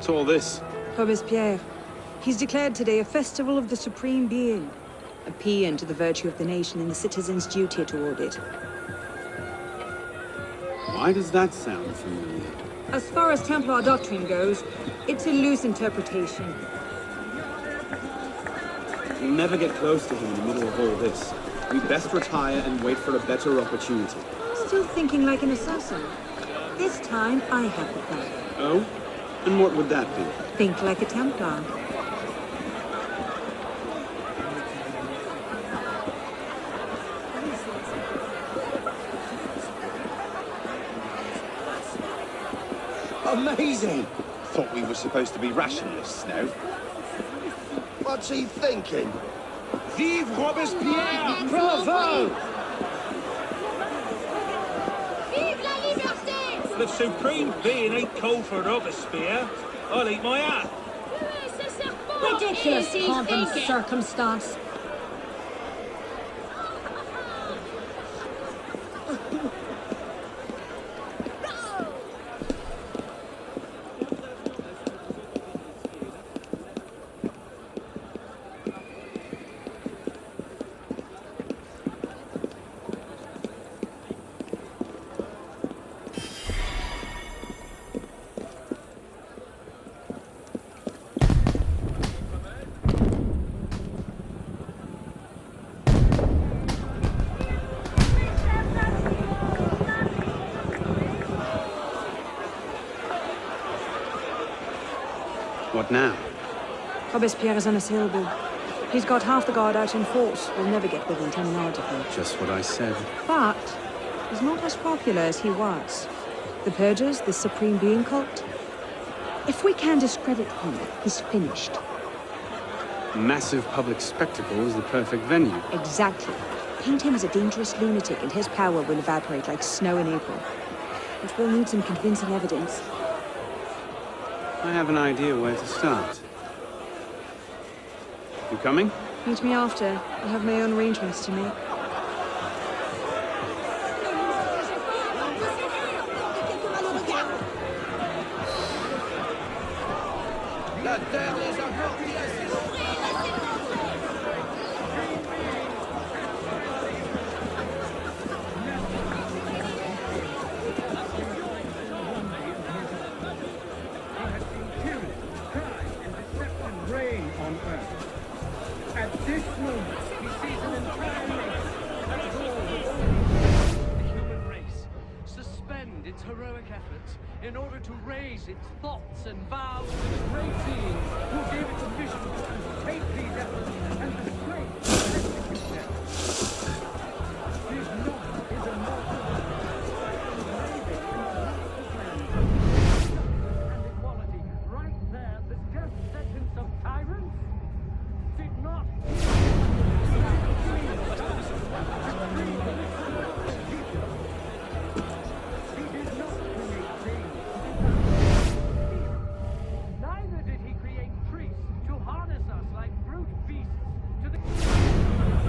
What's all this? Robespierre. He's declared today a festival of the Supreme Being. A paean to the virtue of the nation and the citizens' duty toward it. Why does that sound familiar? As far as Templar doctrine goes, it's a loose interpretation. We'll never get close to him in the middle of all this. We'd best retire and wait for a better opportunity. Still thinking like an assassin. This time, I have the plan. Oh? And what would that be? Think like a Templar. Amazing! Thought we were supposed to be rationalists now. What's he thinking? Vive Robespierre! Bravo! Vive la liberté! The Supreme Being ain't called for Robespierre. I'll eat my hat. Ce serpent! Ridiculous Is he pomp and thinking? circumstance. What now? Robespierre is unassailable. He's got half the guard out in force. We'll never get within 10 yards of him. Just what I said. But he's not as popular as he was. The Purgers, the Supreme Being cult. If we can discredit him, he's finished. Massive public spectacle is the perfect venue. Exactly. Paint him as a dangerous lunatic and his power will evaporate like snow in April. But we'll need some convincing evidence. I have an idea where to start. You coming? Meet me after. I have my own arrangements to make. La terre les a reign on earth. At this moment, he sees an entire nation at war with the human race suspend its heroic efforts in order to raise its thoughts and vows to the great being who gave it a vision to take these efforts and the strength to execute them. His knowledge is a and equality right there, the death sentence of tyrants did not. He did not create change. Neither did he create priests to harness us like brute beasts to the.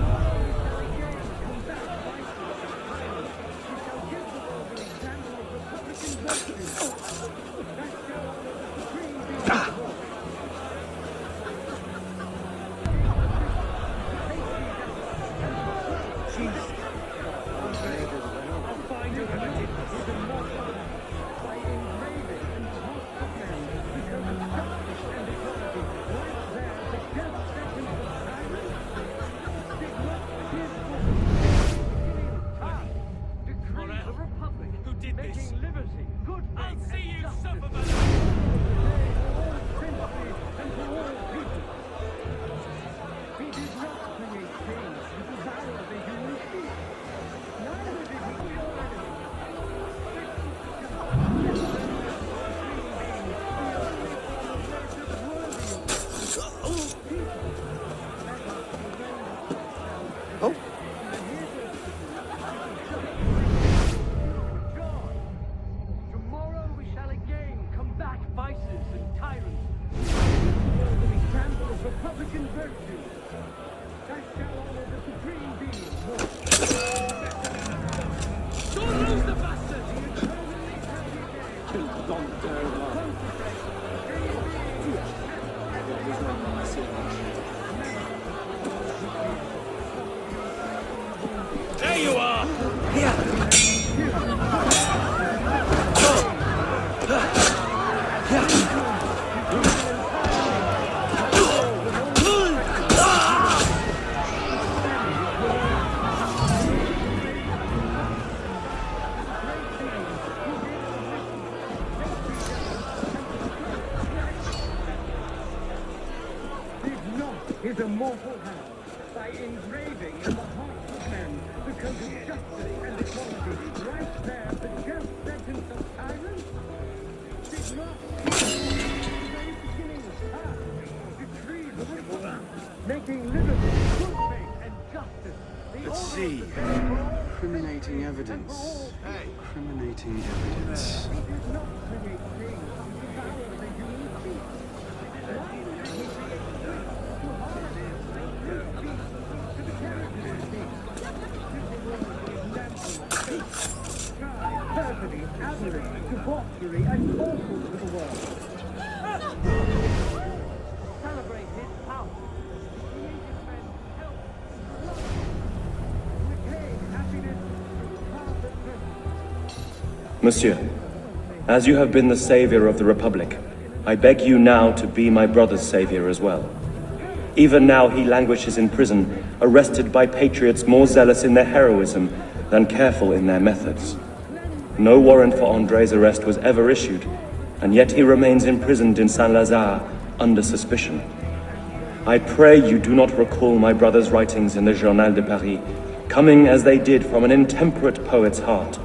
We shall again combat vices and violence. We shall give the world an example of Republican virtue. That shall honor the supreme being. Who did this? Making liberty, good I'll faith, see you and justice suffer, for man. all princes and for all people. He did not create change to devour the human spirit. Neither did he create enemy. Oh, God. Tomorrow we shall again combat vices and tyrants. An example of Republican virtue. That shall honor the supreme being. Don't lose the bastard! Eternally happy day. his immortal hand by engraving in the hearts of men the code of justice and equality, right there the just sentence of tyrants? Did not the very beginning of time decrees of reform, making liberty, good faith, and justice the Let's order see. of the day for all Incriminating evidence. Incriminating evidence. He did not create things to devour the human species. Why did he create to harness the brute beasts to the carriages of things? This was an example of faith, pride, perfidy, avarice, debauchery, and falsehood to the world. Celebrate his power. Creative men help, love, retain happiness, past and present. Monsieur, as you have been the savior of the Republic, I beg you now to be my brother's savior as well. Even now he languishes in prison, arrested by patriots more zealous in their heroism than careful in their methods. No warrant for André's arrest was ever issued, and yet he remains imprisoned in Saint-Lazare under suspicion. I pray you do not recall my brother's writings in the Journal de Paris, coming as they did from an intemperate poet's heart.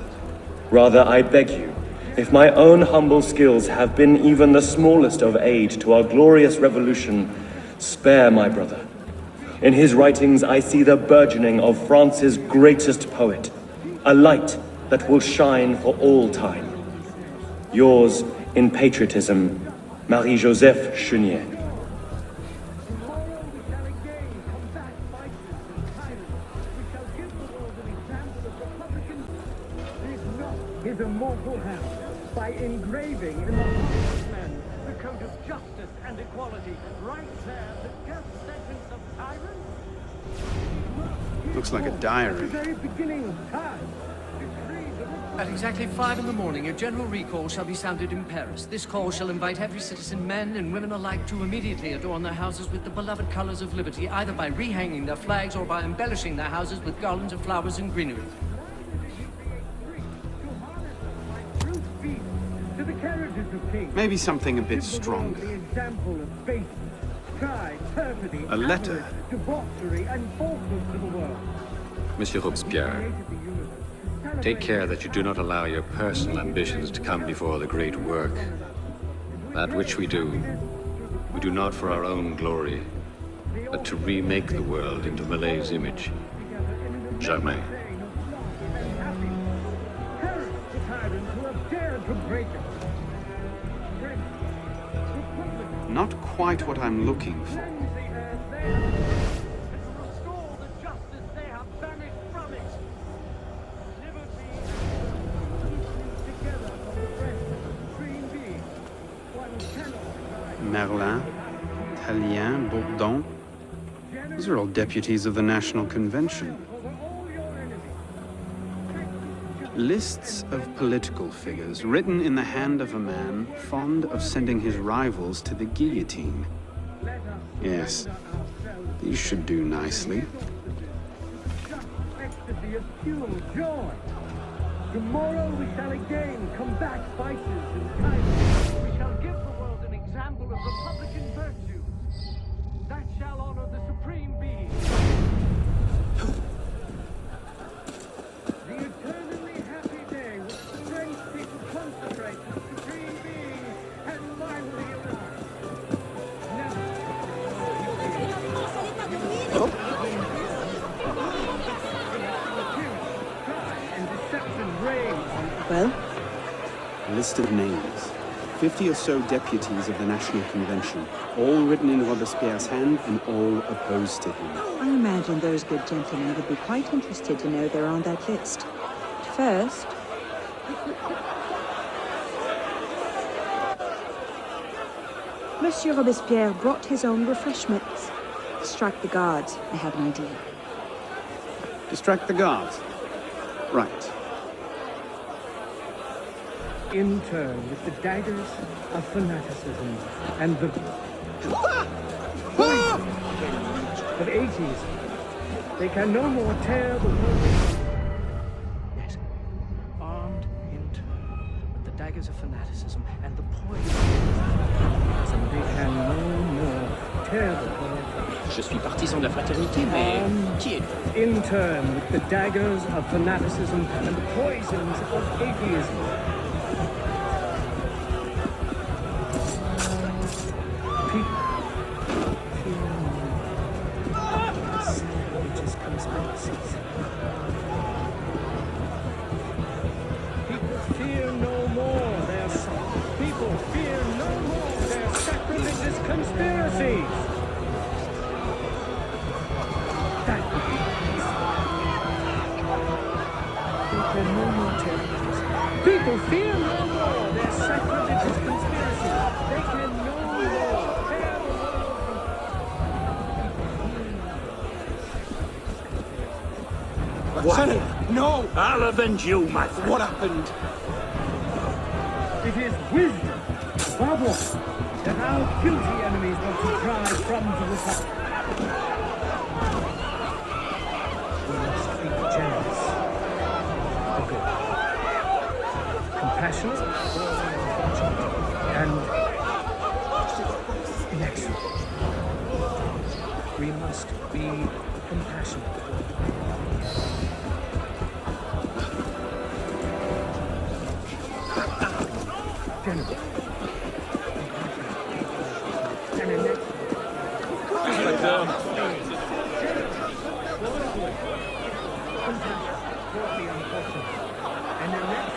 Rather, I beg you, if my own humble skills have been even the smallest of aid to our glorious revolution, spare my brother. In his writings, I see the burgeoning of France's greatest poet, a light that will shine for all time. Yours, in patriotism, Marie-Joseph Chenier. Tomorrow we shall again combat vices and tyrants. We shall give the world an example of republican. Did not his immortal hand by engraving in the hearts of men the code of justice and equality, right there the just sentence of tyrants? Looks like a At diary. the very beginning of time, decrees of At exactly 5 in the morning, a general recall shall be sounded in Paris. This call shall invite every citizen, men and women alike, to immediately adorn their houses with the beloved colors of liberty, either by rehanging their flags or by embellishing their houses with garlands of flowers and greenery. brute beasts to the carriages of kings. Maybe something a bit Give the world stronger. the example of faith, pride, perfidy, A letter. avarice, debauchery, and falsehood to the world. Monsieur Robespierre, Created the universe to take celebrate care that you do not allow your personal ambitions to come before the great work. That which we do not for our own glory, but to remake the world into Malay's image. Germain. Perish the tyrants who have dared to break it. Prince, Republic, Not quite what I'm looking for. cleanse the earth they have and restore the justice they have banished from it. Liberty together from the breast of the supreme being. One cannot deny. Merlin, Tallien, Bourdon. These are all deputies of the National Convention. Over all your enemies. Lists of political figures written in the hand of a man fond of sending his rivals to the guillotine. Yes, these should do nicely. Just ecstasy of pure joy. Tomorrow we shall again combat vices and tyrants. We shall give the world an example of republican virtue. That shall honor the supreme being. The eternally happy day which the French people consecrate to the supreme being has finally arrived. And deception reign on Well, List of names. 50 or so deputies of the National Convention, all written in Robespierre's hand and all opposed to him. I imagine those good gentlemen would be quite interested to know they're on that list. First, Monsieur Robespierre brought his own refreshments. Strike the guards, I have an idea. Distract the guards. Right. in turn with the daggers of fanaticism and the poison of 80s. They can no more tear the world. Yes, armed in turn with the daggers of fanaticism and the poison. They can no more tear the world. Je suis partisan de la fraternité, mais qui êtes-vous? In turn with the daggers of fanaticism and the poisons of atheism. People fear no more their sacrilegious conspiracies. They can no more tear the world. What? No! I'll avenge you, my friend. What happened? It is wisdom, above all, that our guilty enemies want to drive from the Republic. We must be generous, compassionate, and inexorable. We must be compassionate. Generous. And inexorable.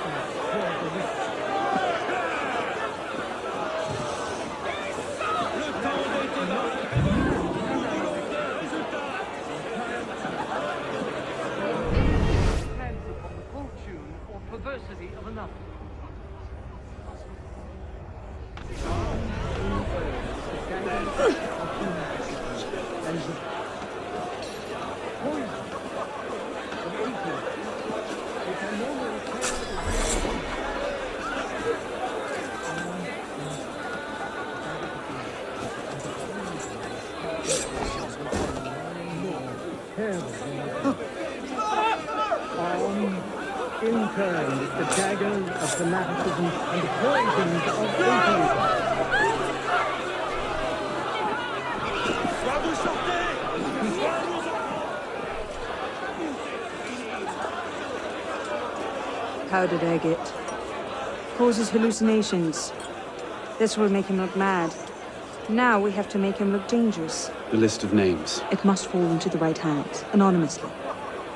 Perversity of another. In turn, with the daggers of fanaticism and the poisons of atheism. Powdered agate. Causes hallucinations. This will make him look mad. Now we have to make him look dangerous. The list of names. It must fall into the right hands, anonymously.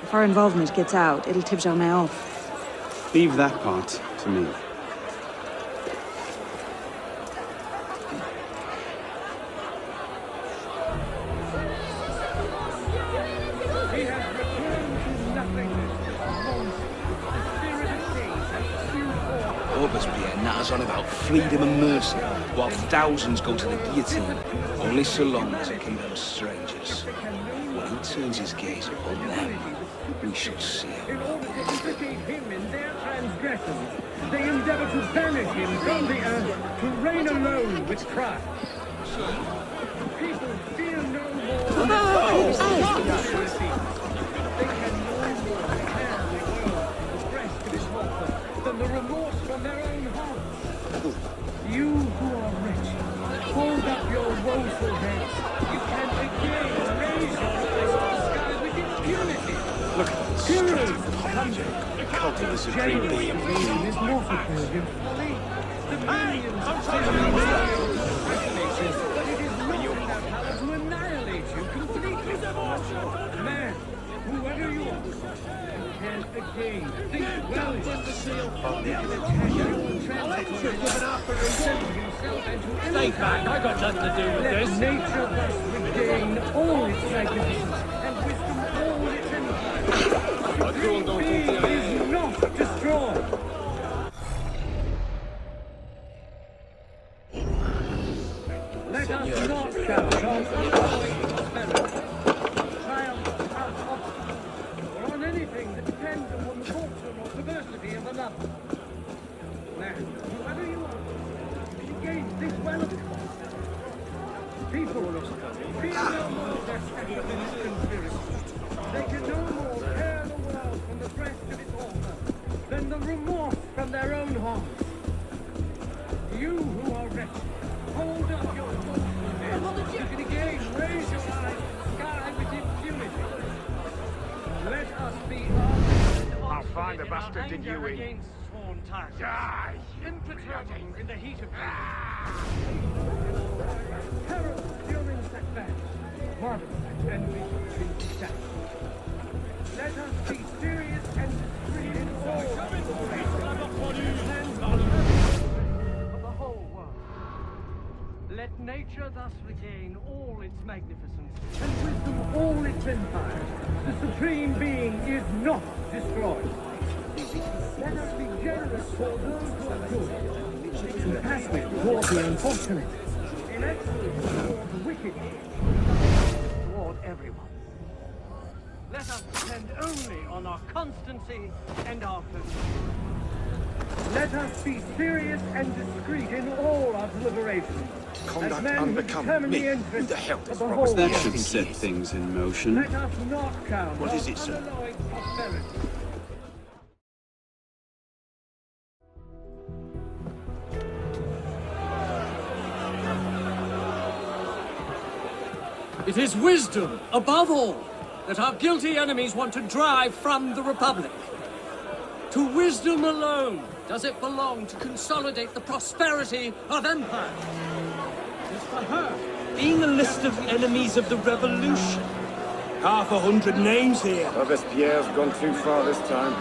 If our involvement gets out, it'll tip Germain off. Leave that part to me. Robespierre natters on about freedom and mercy, while thousands go to the guillotine, only so long as it condemns strangers. When he turns his gaze upon them, we shall see In order to implicate him in their transgressions, they endeavor to banish him from the earth, to reign alone with Christ. People fear no more. They can no more tear the world from the breast of his author than the remorse from their own hearts. You who are rich, hold up your woeful heads. You can again raise your eyes to the sky with impunity. Look at this. The cult of the Supreme Being. Is not a pilgrim. The millions of citizens but it is not in their power to annihilate you completely. Man, whoever you are, you can again think well of the seal of the Stay back, I got nothing to do with Let this. nature thus regain all its magnificence and wisdom all its empire. Supreme being is not destroyed. Let us not shout on prosperity, triumph out of obstacles, or on anything that depends upon the fortune or perversity of another. Man, whoever you are, again think well of it. People, fear no more. find the bastard, did you? Against sworn tyrants. Die! Imperturbable in the heat of terror during setbacks. Marvelous enemies of success. Let us be serious and discreet in all of the whole world. Let nature thus regain all its magnificence and wisdom all its empire. The Supreme Being is not destroyed. Let us be generous toward those who are good, compassionate toward the unfortunate, inexorable toward the wicked, toward everyone. Let us depend only on our constancy and our purpose. Let us be serious and discreet in all our deliberations. Conduct unbecoming me. Who the hell does That should set things in motion. Let us not count What is it, sir? underlying prosperity. It is wisdom, above all, that our guilty enemies want to drive from the Republic. To wisdom alone does it belong to consolidate the prosperity of empire. It is for her. Being a list of enemies of the revolution. 500 names here. Robespierre's gone too far this time.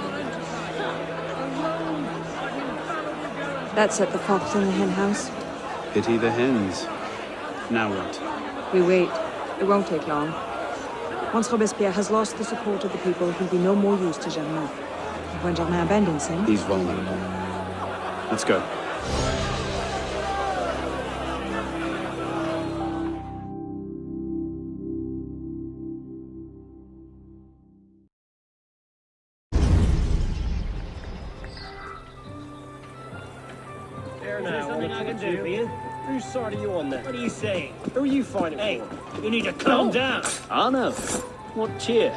That set the fox in the hen house. Pity the hens. Now what? We wait. It won't take long. Once Robespierre has lost the support of the people, he'll be no more use to Germain. When Germain abandons him... He's vulnerable. Let's go. There now, something I can do for you. Whose side are you on there? What are you saying? Who are you fighting Hey, for? you need to calm down. I know. What cheer?